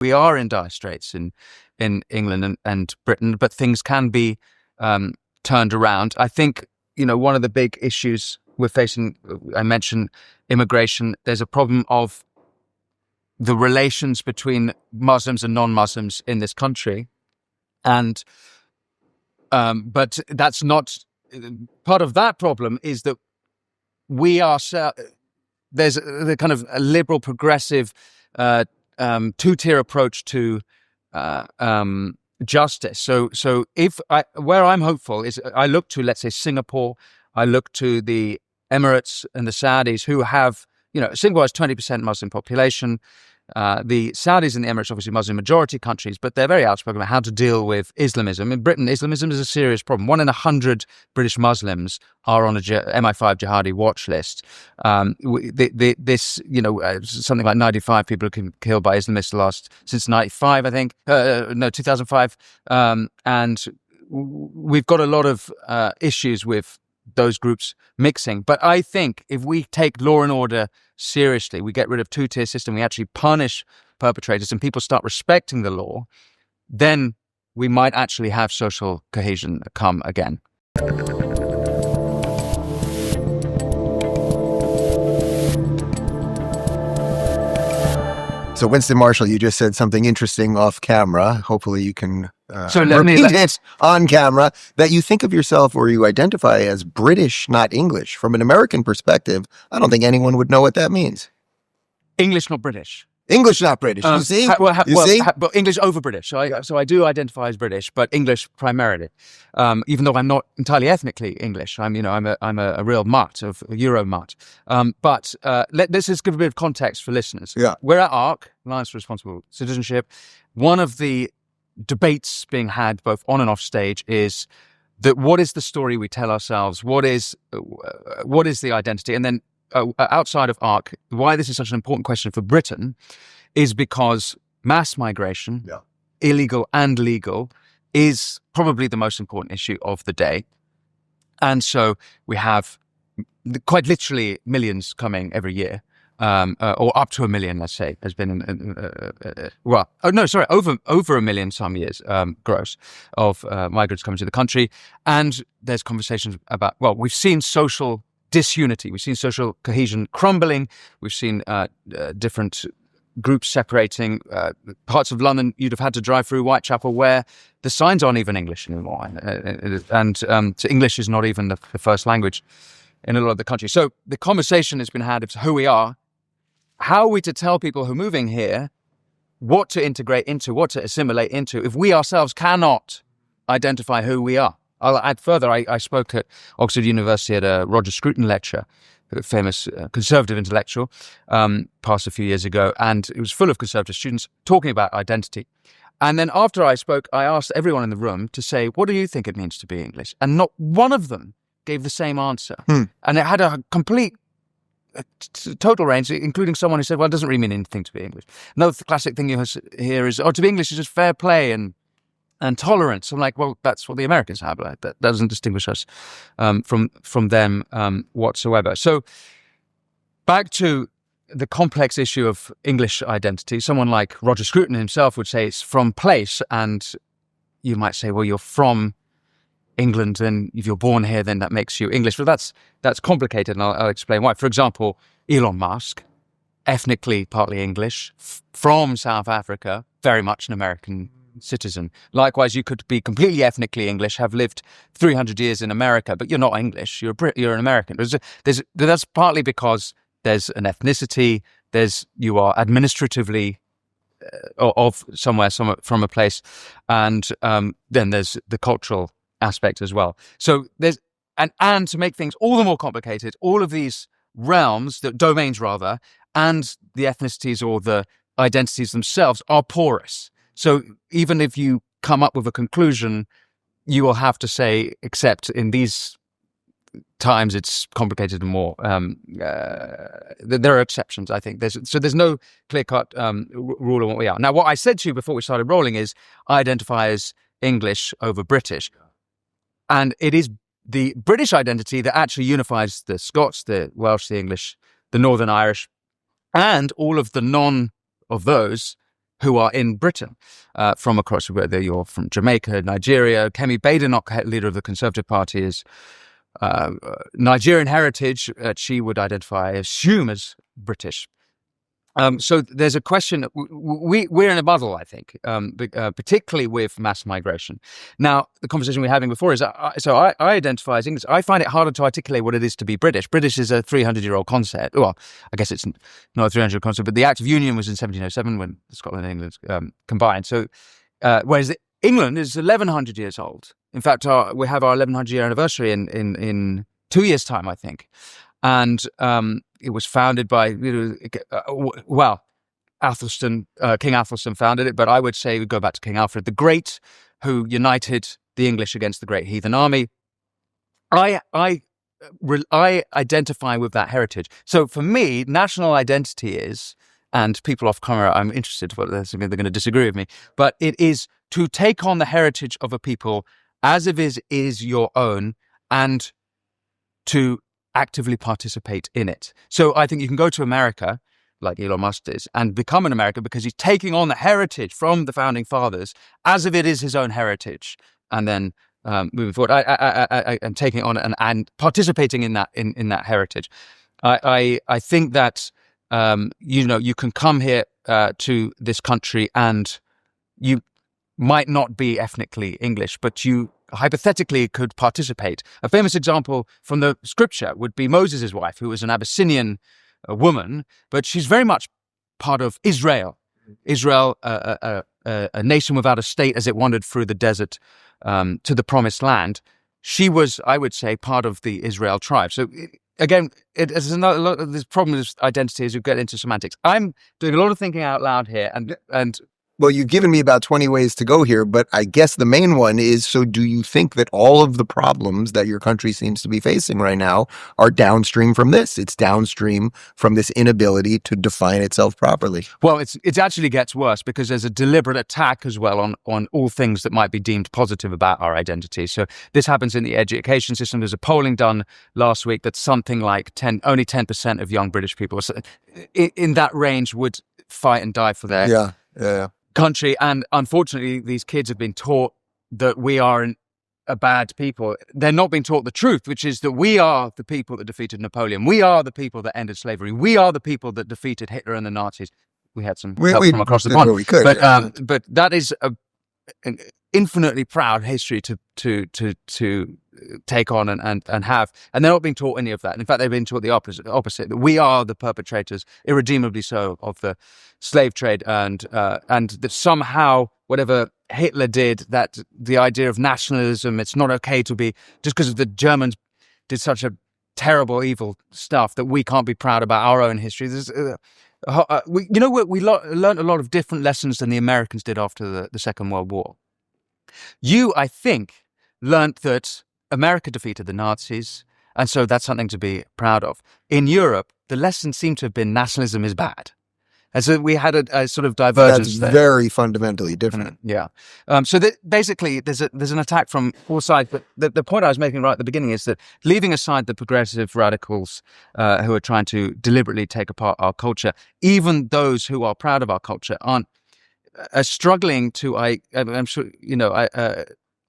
We are in dire straits in England and Britain, but things can be turned around. I think, one of the big issues we're facing, I mentioned immigration. There's a problem of the relations between Muslims and non-Muslims in this country. And but that's not part of that problem is that we are there's the kind of a liberal progressive two-tier approach to justice. So where I'm hopeful is I look to, let's say, Singapore, I look to the Emirates and the Saudis, who have, Singapore has 20% Muslim population. The Saudis and the Emirates, obviously Muslim majority countries, but they're very outspoken about how to deal with Islamism. In Britain, Islamism is a serious problem. 1 in 100 British Muslims are on a MI5 jihadi watch list. Something like 95 people have been killed by Islamists since 95, I think. 2005. And we've got a lot of issues with those groups mixing. But I think if we take law and order seriously, we get rid of two-tier system, we actually punish perpetrators and people start respecting the law, then we might actually have social cohesion come again. So Winston Marshall, you just said something interesting off camera. Hopefully you can repeat it on camera, that you think of yourself or you identify as British, not English. From an American perspective, I don't think anyone would know what that means. English, not British. English, not British. You see? But English over British. So I do identify as British, but English primarily. Even though I'm not entirely ethnically English, I'm a real mutt, a Euro mutt. But let's just give a bit of context for listeners. Yeah. We're at ARC, Alliance for Responsible Citizenship. One of the debates being had both on and off stage is that what is the story we tell ourselves? What is the identity? And then outside of ARC, why this is such an important question for Britain is because mass migration, illegal and legal, is probably the most important issue of the day. And so we have quite literally millions coming every year, or up to 1 million, let's say, has been, over 1 million some years gross of migrants coming to the country. And there's conversations about, we've seen social disunity. We've seen social cohesion crumbling. We've seen different groups separating. Parts of London you'd have had to drive through, Whitechapel, where the signs aren't even English anymore. And so English is not even the first language in a lot of the country. So the conversation has been had of who we are. How are we to tell people who are moving here what to integrate into, what to assimilate into, if we ourselves cannot identify who we are? I'll add further, I spoke at Oxford University at a Roger Scruton lecture, a famous conservative intellectual, passed a few years ago, and it was full of conservative students talking about identity. And then after I spoke, I asked everyone in the room to say, what do you think it means to be English? And not one of them gave the same answer. And it had a complete, total range, including someone who said, well, it doesn't really mean anything to be English. Another classic thing you hear is, to be English is just fair play and tolerance. I'm like, well, that's what the Americans have. Like, that doesn't distinguish us from them whatsoever. So back to the complex issue of English identity. Someone like Roger Scruton himself would say it's from place, and you might say, well, you're from England, then if you're born here, then that makes you English. But that's complicated, and I'll explain why. For example, Elon Musk, ethnically partly English, from South Africa, very much an American citizen. Likewise, you could be completely ethnically English, have lived 300 years in America, but you're not English. You're an American. That's partly because there's an ethnicity. You are administratively of somewhere, from a place, and then there's the cultural aspect as well. So there's and to make things all the more complicated, all of these realms, the domains rather, and the ethnicities or the identities themselves are porous. So even if you come up with a conclusion, you will have to say, except in these times it's complicated and more. There are exceptions, I think. There's no clear-cut rule on what we are. Now, what I said to you before we started rolling is I identify as English over British. And it is the British identity that actually unifies the Scots, the Welsh, the English, the Northern Irish, and all of the of those who are in Britain from across, whether you're from Jamaica, Nigeria. Kemi Badenoch, leader of the Conservative Party, is Nigerian heritage. She would assume as British. So there's a question. We're in a muddle, I think, particularly with mass migration. Now, the conversation we were having before is, I identify as English. I find it harder to articulate what it is to be British. British is a 300-year-old concept. Well, I guess it's not a 300-year-old concept, but the Act of Union was in 1707 when Scotland and England combined. So, whereas England is 1,100 years old. In fact, we have our 1,100-year anniversary in 2 years' time, I think. And it was founded by, Athelstan, King Athelstan founded it, but I would say we go back to King Alfred the Great, who united the English against the Great Heathen Army. I identify with that heritage. So for me, national identity is, and people off camera, I'm interested, but they're going to disagree with me, but it is to take on the heritage of a people as if it is your own and to actively participate in it. So I think you can go to America, like Elon Musk is, and become an American because he's taking on the heritage from the founding fathers as if it is his own heritage, and then moving forward, and taking on and participating in that heritage. I think that you can come here to this country and you might not be ethnically English, but you hypothetically could participate. A famous example from the scripture would be Moses' wife, who was an Abyssinian woman, but she's very much part of Israel. Israel, a nation without a state as it wandered through the desert to the promised land. She was, I would say, part of the Israel tribe. So again, there's a lot of this problem with identity as you get into semantics. I'm doing a lot of thinking out loud here, and well, you've given me about 20 ways to go here, but I guess the main one is, so do you think that all of the problems that your country seems to be facing right now are downstream from this? It's downstream from this inability to define itself properly. Well, it actually gets worse because there's a deliberate attack as well on all things that might be deemed positive about our identity. So this happens in the education system. There's a polling done last week that something like only 10% of young British people in that range would fight and die for their country, and unfortunately these kids have been taught that we are a bad people. They're not being taught the truth, which is that we are the people that defeated Napoleon, we are the people that ended slavery, we are the people that defeated Hitler and the Nazis. We had some help from across the pond, but that is an infinitely proud history to take on and have, and they're not being taught any of that. In fact, they've been taught the opposite, that we are the perpetrators, irredeemably so, of the slave trade, and that somehow whatever Hitler did, that the idea of nationalism, it's not okay to be, just because the Germans did such a terrible, evil stuff, that we can't be proud about our own history. We learned a lot of different lessons than the Americans did after the Second World War. You, I think, learned that America defeated the Nazis, and so that's something to be proud of. In Europe, the lesson seemed to have been nationalism is bad. And so we had a sort of divergence there. That's very fundamentally different. Yeah. So basically, there's an attack from all sides. But the point I was making right at the beginning is that, leaving aside the progressive radicals who are trying to deliberately take apart our culture, even those who are proud of our culture are struggling to, I'm sure,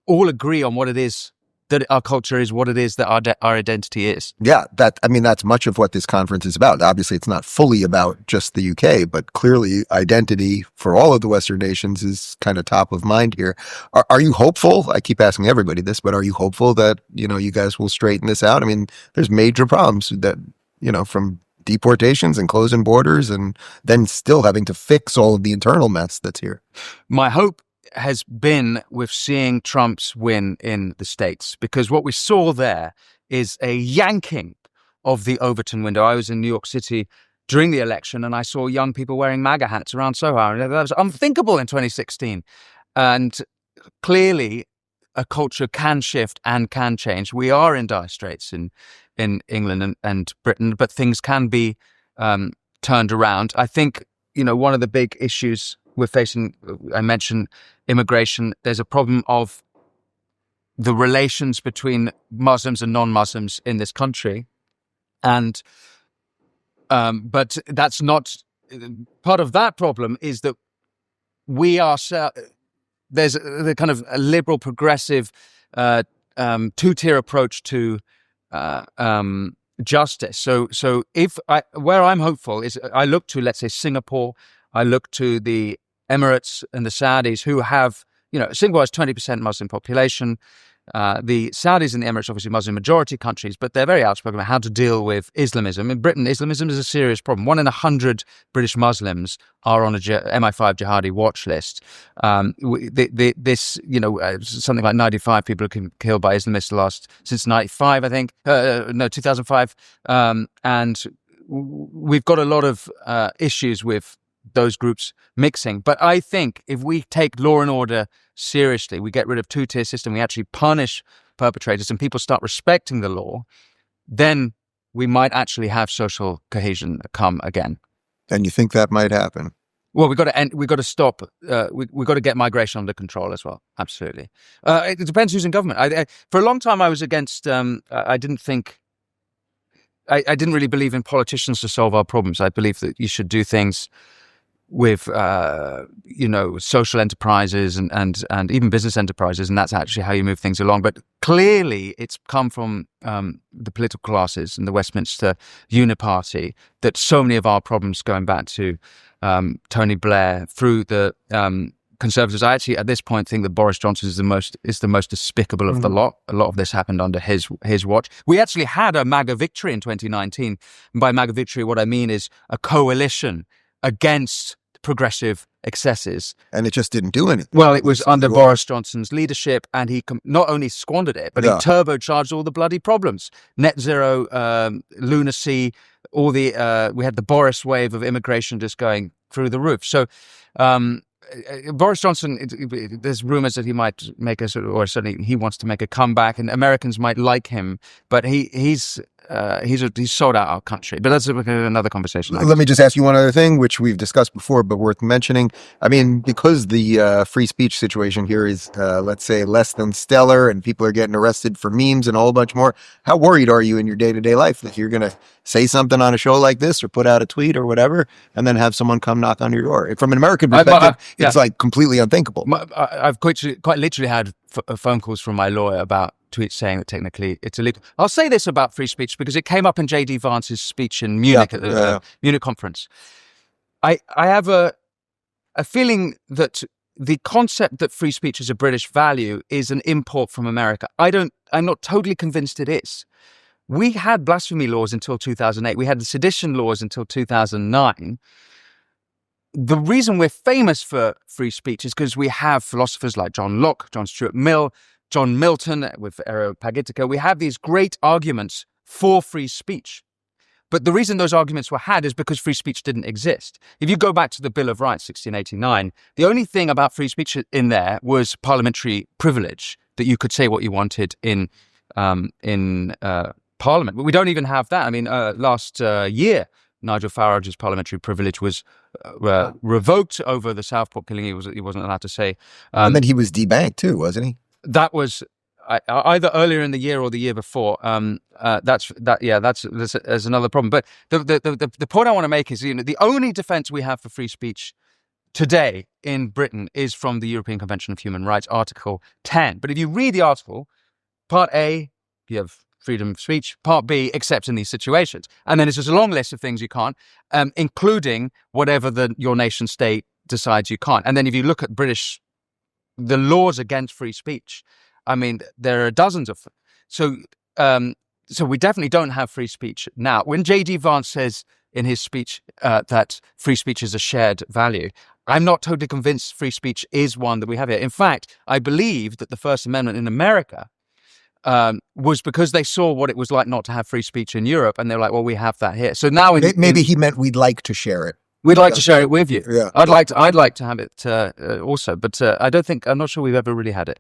all agree on what it is that our culture is, what it is that our identity is. Yeah, that's much of what this conference is about. Obviously, it's not fully about just the UK, but clearly identity for all of the Western nations is kind of top of mind here. Are you hopeful? I keep asking everybody this, but are you hopeful that, you guys will straighten this out? I mean, there's major problems that, from deportations and closing borders, and then still having to fix all of the internal mess that's here. My hope has been with seeing Trump's win in the States, because what we saw there is a yanking of the Overton window. I was in New York City during the election, and I saw young people wearing MAGA hats around Soho. And that was unthinkable in 2016. And clearly, a culture can shift and can change. We are in dire straits in England and Britain, but things can be turned around. I think, one of the big issues we're facing, I mentioned immigration. There's a problem of the relations between Muslims and non-Muslims in this country. And, but that's not, part of that problem is that we are there's the kind of a liberal progressive two-tier approach to justice. So where I'm hopeful is I look to, let's say, Singapore, I look to the Emirates and the Saudis, who have, Singapore has 20% Muslim population. The Saudis and the Emirates, obviously Muslim majority countries, but they're very outspoken about how to deal with Islamism. In Britain, Islamism is a serious problem. 1 in 100 British Muslims are on a MI5 jihadi watch list. Something like 95 people have been killed by Islamists since 95, I think. 2005. And we've got a lot of issues with those groups mixing. But I think if we take law and order seriously, we get rid of two-tier system, we actually punish perpetrators and people start respecting the law, then we might actually have social cohesion come again. And you think that might happen? Well, we've got to stop. We've got to get migration under control as well. Absolutely. It depends who's in government. For a long time, I was against. I didn't really believe in politicians to solve our problems. I believe that you should do things with social enterprises and even business enterprises, and that's actually how you move things along. But clearly, it's come from the political classes and the Westminster Uniparty that so many of our problems, going back to Tony Blair through the Conservatives. I actually, at this point, think that Boris Johnson is the most despicable of the lot. A lot of this happened under his watch. We actually had a MAGA victory in 2019. And by MAGA victory, what I mean is a coalition against progressive excesses. And it just didn't do anything. Well, it was under Boris Johnson's leadership, and he not only squandered it, but he turbocharged all the bloody problems. Net zero, lunacy, we had the Boris wave of immigration just going through the roof. So Boris Johnson, there's rumors that he might make or certainly he wants to make a comeback, and Americans might like him, but he's sold out our country. But that's another conversation. Let me just ask you one other thing, which we've discussed before, but worth mentioning. I mean, because the free speech situation here is, let's say, less than stellar, and people are getting arrested for memes and a whole bunch more, how worried are you in your day-to-day life that you're going to say something on a show like this or put out a tweet or whatever, and then have someone come knock on your door? From an American perspective, it's like completely unthinkable. I've quite literally had phone calls from my lawyer about tweets saying that technically it's illegal. I'll say this about free speech because it came up in J.D. Vance's speech in Munich at the Munich conference. I have a feeling that the concept that free speech is a British value is an import from America. I'm not totally convinced it is. We had blasphemy laws until 2008. We had the sedition laws until 2009. The reason we're famous for free speech is because we have philosophers like John Locke, John Stuart Mill, John Milton with Areopagitica. We have these great arguments for free speech. But the reason those arguments were had is because free speech didn't exist. If you go back to the Bill of Rights, 1689, the only thing about free speech in there was parliamentary privilege, that you could say what you wanted in Parliament. But we don't even have that. I mean, last year, Nigel Farage's parliamentary privilege was revoked over the Southport killing. He wasn't allowed to say. And then he was debanked too, wasn't he? That was either earlier in the year or the year before. That's another problem. But the point I want to make is, the only defense we have for free speech today in Britain is from the European Convention of Human Rights, Article 10. But if you read the article, Part A, you have freedom of speech. Part B, except in these situations. And then it's just a long list of things you can't, including whatever your nation state decides you can't. And then if you look at the laws against free speech, I mean, there are dozens of them. So we definitely don't have free speech now. When J.D. Vance says in his speech that free speech is a shared value, I'm not totally convinced free speech is one that we have here. In fact, I believe that the First Amendment in America was because they saw what it was like not to have free speech in Europe, and they're like, well, we have that here. So now maybe he meant we'd like to share it. We'd like to share it with you. Yeah. I'd like to have it also, but I'm not sure we've ever really had it.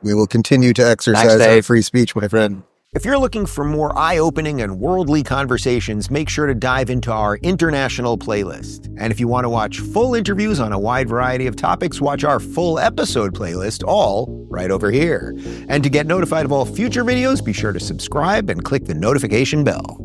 We will continue to exercise our free speech, my friend. If you're looking for more eye-opening and worldly conversations, make sure to dive into our international playlist. And if you want to watch full interviews on a wide variety of topics, watch our full episode playlist, all right over here. And to get notified of all future videos, be sure to subscribe and click the notification bell.